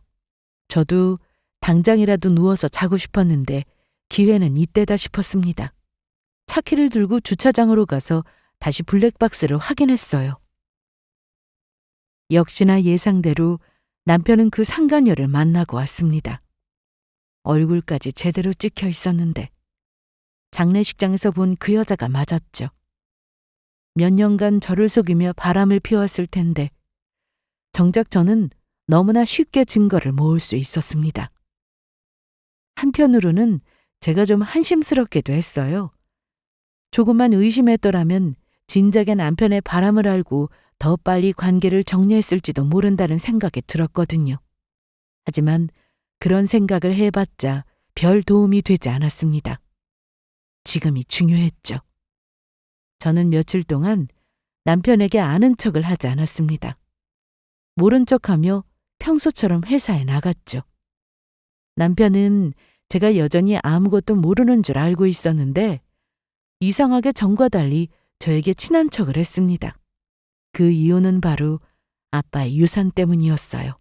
저도 당장이라도 누워서 자고 싶었는데 기회는 이때다 싶었습니다. 차키를 들고 주차장으로 가서 다시 블랙박스를 확인했어요. 역시나 예상대로 남편은 그 상간녀를 만나고 왔습니다. 얼굴까지 제대로 찍혀 있었는데 장례식장에서 본 그 여자가 맞았죠. 몇 년간 저를 속이며 바람을 피웠을 텐데 정작 저는 너무나 쉽게 증거를 모을 수 있었습니다. 한편으로는 제가 좀 한심스럽기도 했어요. 조금만 의심했더라면 진작에 남편의 바람을 알고 더 빨리 관계를 정리했을지도 모른다는 생각이 들었거든요. 하지만 그런 생각을 해봤자 별 도움이 되지 않았습니다. 지금이 중요했죠. 저는 며칠 동안 남편에게 아는 척을 하지 않았습니다. 모른 척하며 평소처럼 회사에 나갔죠. 남편은 제가 여전히 아무것도 모르는 줄 알고 있었는데 이상하게 전과 달리 저에게 친한 척을 했습니다. 그 이유는 바로 아빠의 유산 때문이었어요.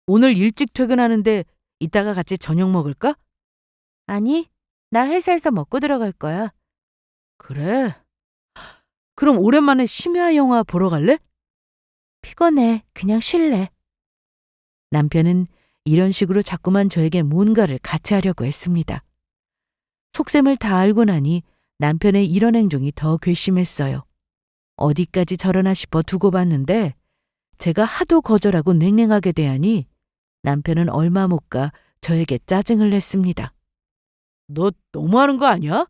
오늘 일찍 퇴근하는데 이따가 같이 저녁 먹을까? 아니, 나 회사에서 먹고 들어갈 거야. 그래? 그럼 오랜만에 심야 영화 보러 갈래? 피곤해. 그냥 쉴래. 남편은 이런 식으로 자꾸만 저에게 뭔가를 같이 하려고 했습니다. 속셈을 다 알고 나니 남편의 이런 행동이 더 괘씸했어요. 어디까지 저러나 싶어 두고 봤는데 제가 하도 거절하고 냉랭하게 대하니 남편은 얼마 못 가 저에게 짜증을 냈습니다. 너 너무하는 거 아니야?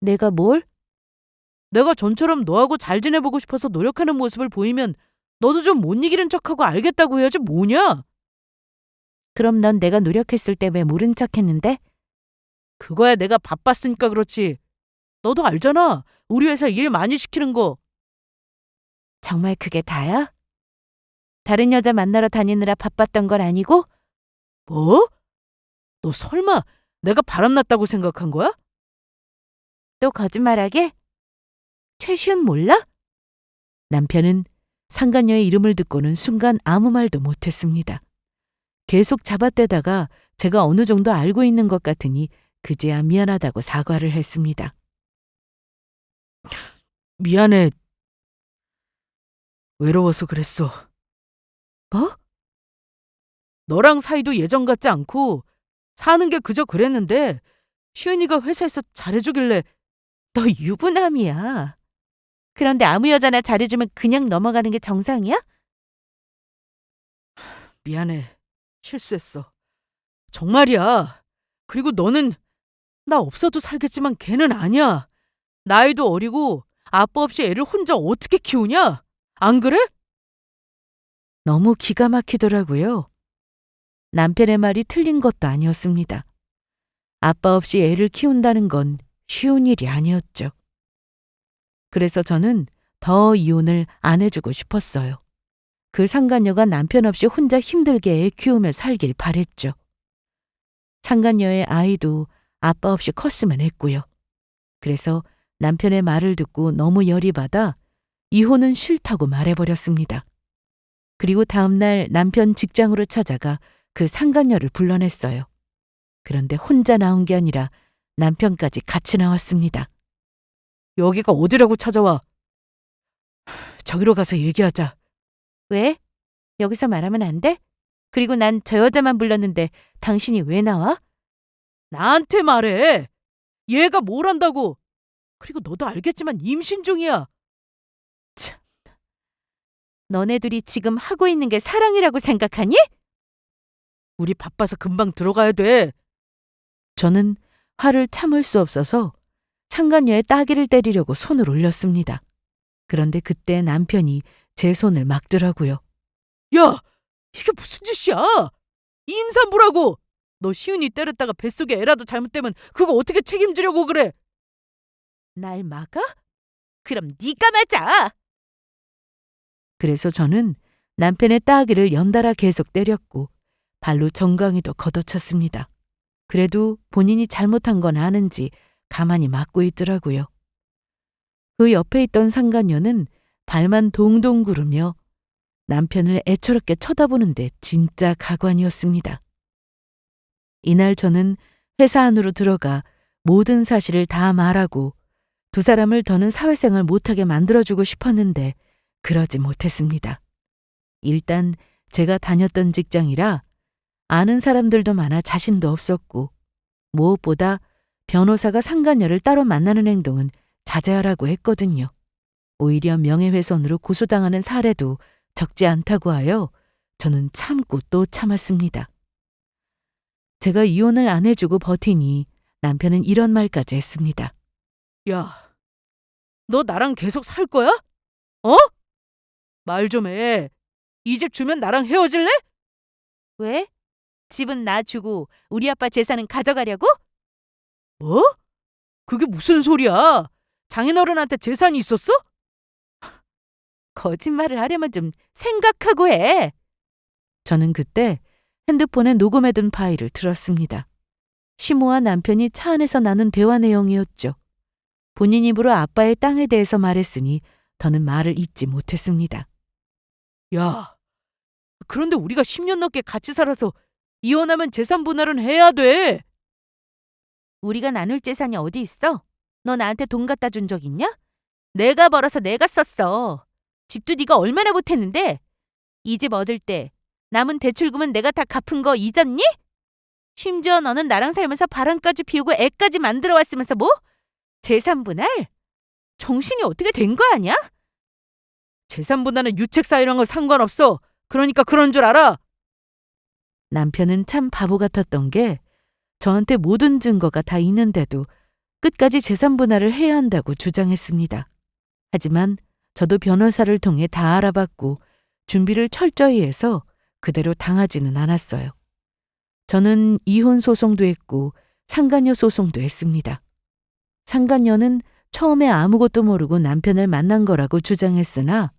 내가 뭘? 내가 전처럼 너하고 잘 지내보고 싶어서 노력하는 모습을 보이면 너도 좀 못 이기는 척하고 알겠다고 해야지 뭐냐? 그럼 넌 내가 노력했을 때 왜 모른 척했는데? 그거야 내가 바빴으니까 그렇지. 너도 알잖아. 우리 회사 일 많이 시키는 거. 정말 그게 다야? 다른 여자 만나러 다니느라 바빴던 건 아니고? 뭐? 너 설마 내가 바람났다고 생각한 거야? 또 거짓말하게? 최시은 몰라? 남편은 상간녀의 이름을 듣고는 순간 아무 말도 못했습니다. 계속 잡아떼다가 제가 어느 정도 알고 있는 것 같으니 그제야 미안하다고 사과를 했습니다. 미안해. 외로워서 그랬어. 뭐? 너랑 사이도 예전 같지 않고 사는 게 그저 그랬는데 시은이가 회사에서 잘해주길래. 너 유부남이야. 그런데 아무 여자나 잘해주면 그냥 넘어가는 게 정상이야? 미안해. 실수했어. 정말이야. 그리고 너는 나 없어도 살겠지만 걔는 아니야. 나이도 어리고 아빠 없이 애를 혼자 어떻게 키우냐? 안 그래? 너무 기가 막히더라고요. 남편의 말이 틀린 것도 아니었습니다. 아빠 없이 애를 키운다는 건 쉬운 일이 아니었죠. 그래서 저는 더 이혼을 안 해주고 싶었어요. 그 상간녀가 남편 없이 혼자 힘들게 애 키우며 살길 바랬죠. 상간녀의 아이도 아빠 없이 컸으면 했고요. 그래서 남편의 말을 듣고 너무 열이 받아 이혼은 싫다고 말해버렸습니다. 그리고 다음날 남편 직장으로 찾아가 그 상간녀를 불러냈어요. 그런데 혼자 나온 게 아니라 남편까지 같이 나왔습니다. 여기가 어디라고 찾아와? 저기로 가서 얘기하자. 왜? 여기서 말하면 안 돼? 그리고 난 저 여자만 불렀는데 당신이 왜 나와? 나한테 말해. 얘가 뭘 한다고. 그리고 너도 알겠지만 임신 중이야. 참. 너네 둘이 지금 하고 있는 게 사랑이라고 생각하니? 우리 바빠서 금방 들어가야 돼. 저는 화를 참을 수 없어서 상간녀의 따귀를 때리려고 손을 올렸습니다. 그런데 그때 남편이 제 손을 막더라고요. 야! 이게 무슨 짓이야? 임산부라고! 너 시은이 때렸다가 뱃속에 애라도 잘못되면 그거 어떻게 책임지려고 그래? 날 막아? 그럼 네가 맞아! 그래서 저는 남편의 따귀를 연달아 계속 때렸고 발로 정강이도 걷어찼습니다. 그래도 본인이 잘못한 건 아는지 가만히 맞고 있더라고요. 그 옆에 있던 상간녀는 발만 동동 구르며 남편을 애처롭게 쳐다보는데 진짜 가관이었습니다. 이날 저는 회사 안으로 들어가 모든 사실을 다 말하고 두 사람을 더는 사회생활 못하게 만들어주고 싶었는데 그러지 못했습니다. 일단 제가 다녔던 직장이라 아는 사람들도 많아 자신도 없었고 무엇보다 변호사가 상간녀를 따로 만나는 행동은 자제하라고 했거든요. 오히려 명예훼손으로 고소당하는 사례도 적지 않다고 하여 저는 참고 또 참았습니다. 제가 이혼을 안 해주고 버티니 남편은 이런 말까지 했습니다. 야, 너 나랑 계속 살 거야? 어? 말 좀 해. 이 집 주면 나랑 헤어질래? 왜? 집은 나 주고 우리 아빠 재산은 가져가려고? 뭐? 그게 무슨 소리야? 장인어른한테 재산이 있었어? 거짓말을 하려면 좀 생각하고 해. 저는 그때 핸드폰에 녹음해둔 파일을 들었습니다. 시모와 남편이 차 안에서 나눈 대화 내용이었죠. 본인 입으로 아빠의 땅에 대해서 말했으니 더는 말을 잇지 못했습니다. 야, 그런데 우리가 10년 넘게 같이 살아서 이혼하면 재산 분할은 해야 돼. 우리가 나눌 재산이 어디 있어? 너 나한테 돈 갖다 준 적 있냐? 내가 벌어서 내가 썼어. 집도 네가 얼마나 못했는데? 이 집 얻을 때 남은 대출금은 내가 다 갚은 거 잊었니? 심지어 너는 나랑 살면서 바람까지 피우고 애까지 만들어 왔으면서 뭐? 재산 분할? 정신이 어떻게 된 거 아니야? 재산 분할은 유책 사유랑 건 상관없어. 그러니까 그런 줄 알아. 남편은 참 바보 같았던 게 저한테 모든 증거가 다 있는데도 끝까지 재산 분할을 해야 한다고 주장했습니다. 하지만 저도 변호사를 통해 다 알아봤고 준비를 철저히 해서 그대로 당하지는 않았어요. 저는 이혼 소송도 했고 상간녀 소송도 했습니다. 상간녀는 처음에 아무것도 모르고 남편을 만난 거라고 주장했으나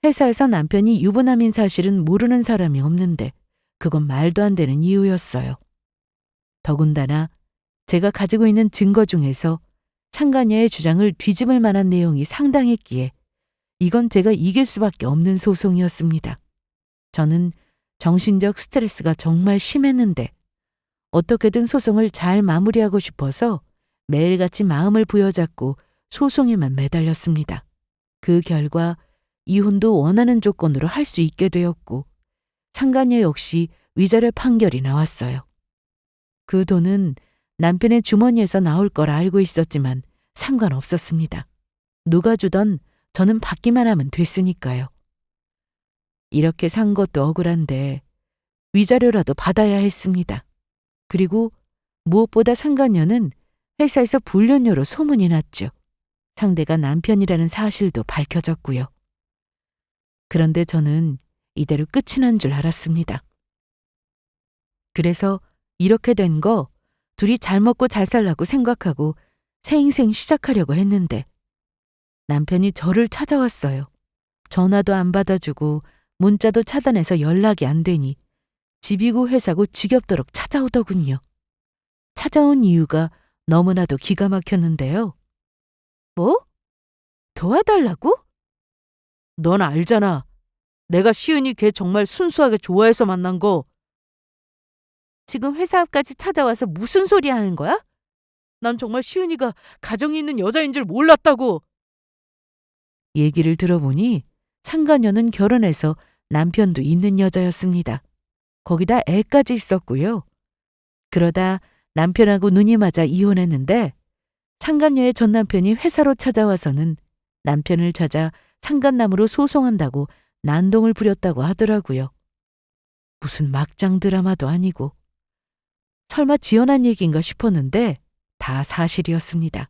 회사에서 남편이 유부남인 사실은 모르는 사람이 없는데 그건 말도 안 되는 이유였어요. 더군다나 제가 가지고 있는 증거 중에서 상간녀의 주장을 뒤집을 만한 내용이 상당했기에 이건 제가 이길 수밖에 없는 소송이었습니다. 저는 정신적 스트레스가 정말 심했는데 어떻게든 소송을 잘 마무리하고 싶어서 매일같이 마음을 부여잡고 소송에만 매달렸습니다. 그 결과 이혼도 원하는 조건으로 할 수 있게 되었고 상간녀 역시 위자료 판결이 나왔어요. 그 돈은 남편의 주머니에서 나올 걸 알고 있었지만 상관없었습니다. 누가 주던 저는 받기만 하면 됐으니까요. 이렇게 산 것도 억울한데 위자료라도 받아야 했습니다. 그리고 무엇보다 상간녀는 회사에서 불륜녀로 소문이 났죠. 상대가 남편이라는 사실도 밝혀졌고요. 그런데 저는 이대로 끝이 난 줄 알았습니다. 그래서 이렇게 된 거 둘이 잘 먹고 잘 살라고 생각하고 새 인생 시작하려고 했는데 남편이 저를 찾아왔어요. 전화도 안 받아주고 문자도 차단해서 연락이 안 되니 집이고 회사고 지겹도록 찾아오더군요. 찾아온 이유가 너무나도 기가 막혔는데요. 뭐? 도와달라고? 넌 알잖아. 내가 시은이 걔 정말 순수하게 좋아해서 만난 거. 지금 회사 앞까지 찾아와서 무슨 소리 하는 거야? 난 정말 시은이가 가정이 있는 여자인 줄 몰랐다고. 얘기를 들어보니 상간녀는 결혼해서 남편도 있는 여자였습니다. 거기다 애까지 있었고요. 그러다 남편하고 눈이 맞아 이혼했는데 상간녀의 전 남편이 회사로 찾아와서는 남편을 찾아 상간남으로 소송한다고 난동을 부렸다고 하더라고요. 무슨 막장 드라마도 아니고 설마 지어낸 얘기인가 싶었는데 다 사실이었습니다.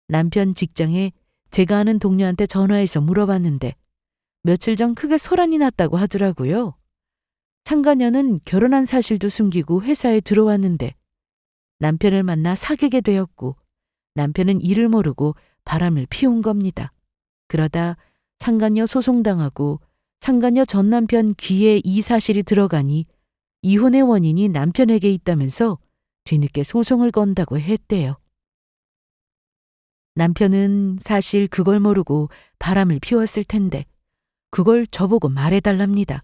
남편 직장에 제가 아는 동료한테 전화해서 물어봤는데 며칠 전 크게 소란이 났다고 하더라고요. 상간녀는 결혼한 사실도 숨기고 회사에 들어왔는데 남편을 만나 사귀게 되었고 남편은 이를 모르고 바람을 피운 겁니다. 그러다 상간녀 소송당하고 상간녀 전 남편 귀에 이 사실이 들어가니 이혼의 원인이 남편에게 있다면서 뒤늦게 소송을 건다고 했대요. 남편은 사실 그걸 모르고 바람을 피웠을 텐데 그걸 저보고 말해달랍니다.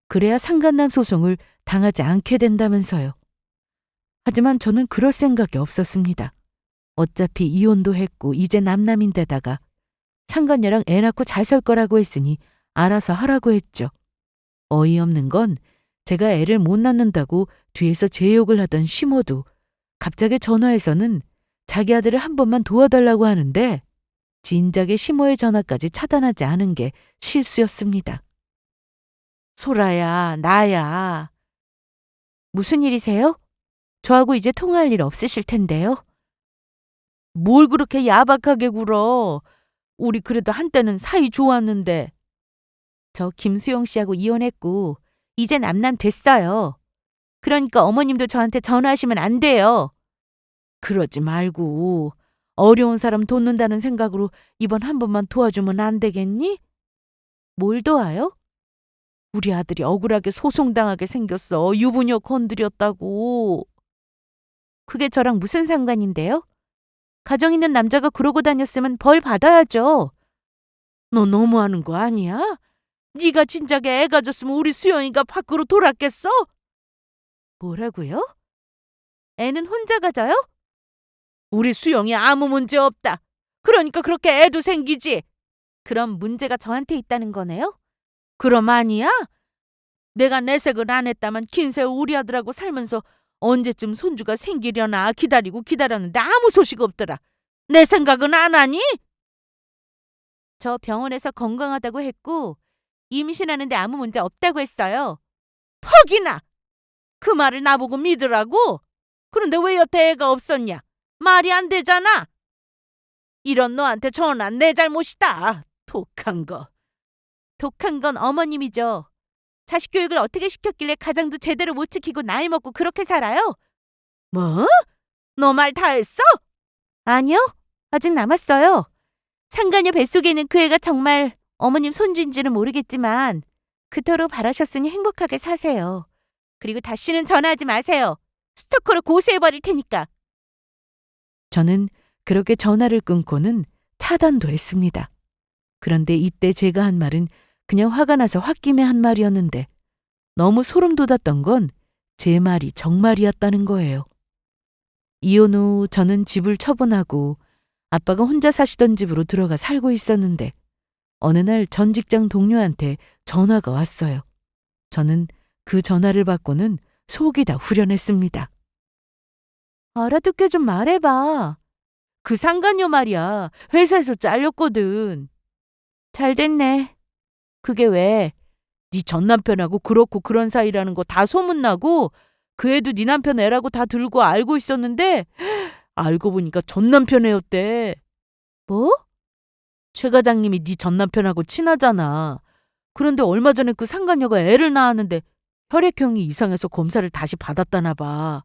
그래야 상간남 소송을 당하지 않게 된다면서요. 하지만 저는 그럴 생각이 없었습니다. 어차피 이혼도 했고 이제 남남인데다가 상간녀랑 애 낳고 잘 살 거라고 했으니 알아서 하라고 했죠. 어이없는 건 제가 애를 못 낳는다고 뒤에서 제 욕을 하던 시모도 갑자기 전화해서는 자기 아들을 한 번만 도와달라고 하는데 진작에 시모의 전화까지 차단하지 않은 게 실수였습니다. 소라야, 나야. 무슨 일이세요? 저하고 이제 통화할 일 없으실 텐데요. 뭘 그렇게 야박하게 굴어. 우리 그래도 한때는 사이 좋았는데. 저 김수용 씨하고 이혼했고 이제 남남 됐어요. 그러니까 어머님도 저한테 전화하시면 안 돼요. 그러지 말고 어려운 사람 돕는다는 생각으로 이번 한 번만 도와주면 안 되겠니? 뭘 도와요? 우리 아들이 억울하게 소송당하게 생겼어. 유부녀 건드렸다고. 그게 저랑 무슨 상관인데요? 가정 있는 남자가 그러고 다녔으면 벌 받아야죠. 너 너무하는 거 아니야? 네가 진작에 애 가졌으면 우리 수영이가 밖으로 돌았겠어? 뭐라고요? 애는 혼자 가져요? 우리 수영이 아무 문제 없다. 그러니까 그렇게 애도 생기지. 그럼 문제가 저한테 있다는 거네요? 그럼 아니야? 내가 내색을 안 했다만 긴 세월 우리 아들하고 살면서 언제쯤 손주가 생기려나 기다리고 기다렸는데 아무 소식 없더라. 내 생각은 안 하니? 저 병원에서 건강하다고 했고 임신하는데 아무 문제 없다고 했어요. 퍽이나! 그 말을 나보고 믿으라고? 그런데 왜 여태 애가 없었냐? 말이 안 되잖아. 이런 너한테 전화는 내 잘못이다. 독한 거. 독한 건 어머님이죠. 자식 교육을 어떻게 시켰길래 가정도 제대로 못 지키고 나이 먹고 그렇게 살아요? 뭐? 너 말 다 했어? 아니요. 아직 남았어요. 상간녀 뱃속에 있는 그 애가 정말 어머님 손주인지는 모르겠지만 그토록 바라셨으니 행복하게 사세요. 그리고 다시는 전화하지 마세요. 스토커로 고소해버릴 테니까. 저는 그렇게 전화를 끊고는 차단도 했습니다. 그런데 이때 제가 한 말은 그냥 화가 나서 홧김에 한 말이었는데 너무 소름 돋았던 건 제 말이 정말이었다는 거예요. 이혼 후 저는 집을 처분하고 아빠가 혼자 사시던 집으로 들어가 살고 있었는데 어느 날 전 직장 동료한테 전화가 왔어요. 저는 그 전화를 받고는 속이 다 후련했습니다. 알아듣게 좀 말해봐. 그 상간녀 말이야. 회사에서 잘렸거든. 잘 됐네. 그게 왜? 네 전 남편하고 그렇고 그런 사이라는 거 다 소문나고 그 애도 네 남편 애라고 다 들고 알고 있었는데 알고 보니까 전 남편 애였대. 뭐? 최 과장님이 네 전 남편하고 친하잖아. 그런데 얼마 전에 그 상간녀가 애를 낳았는데 혈액형이 이상해서 검사를 다시 받았다나 봐.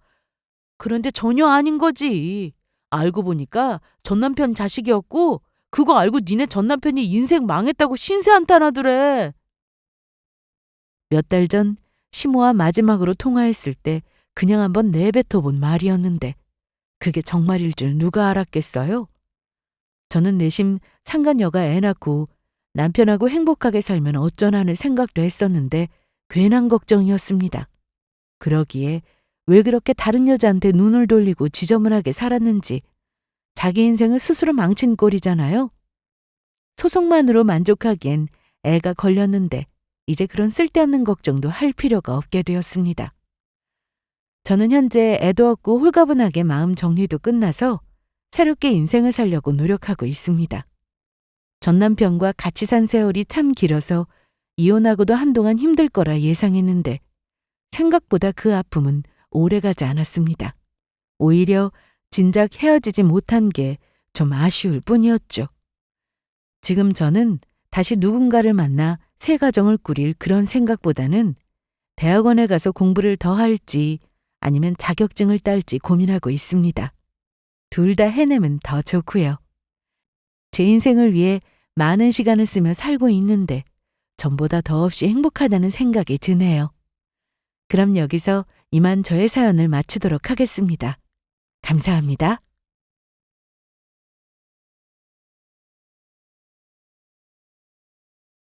그런데 전혀 아닌 거지. 알고 보니까 전 남편 자식이었고 그거 알고 니네 전 남편이 인생 망했다고 신세 한탄하더래. 몇 달 전 시모와 마지막으로 통화했을 때 그냥 한번 내뱉어본 말이었는데 그게 정말일 줄 누가 알았겠어요? 저는 내심 상간녀가 애 낳고 남편하고 행복하게 살면 어쩌나 하는 생각도 했었는데 괜한 걱정이었습니다. 그러기에 왜 그렇게 다른 여자한테 눈을 돌리고 지저분하게 살았는지 자기 인생을 스스로 망친 꼴이잖아요. 소송만으로 만족하기엔 애가 걸렸는데 이제 그런 쓸데없는 걱정도 할 필요가 없게 되었습니다. 저는 현재 애도 없고 홀가분하게 마음 정리도 끝나서 새롭게 인생을 살려고 노력하고 있습니다. 전 남편과 같이 산 세월이 참 길어서 이혼하고도 한동안 힘들 거라 예상했는데 생각보다 그 아픔은 오래가지 않았습니다. 오히려 진작 헤어지지 못한 게 좀 아쉬울 뿐이었죠. 지금 저는 다시 누군가를 만나 새 가정을 꾸릴 그런 생각보다는 대학원에 가서 공부를 더 할지 아니면 자격증을 딸지 고민하고 있습니다. 둘 다 해내면 더 좋고요. 제 인생을 위해 많은 시간을 쓰며 살고 있는데 전보다 더없이 행복하다는 생각이 드네요. 그럼 여기서 이만 저의 사연을 마치도록 하겠습니다. 감사합니다.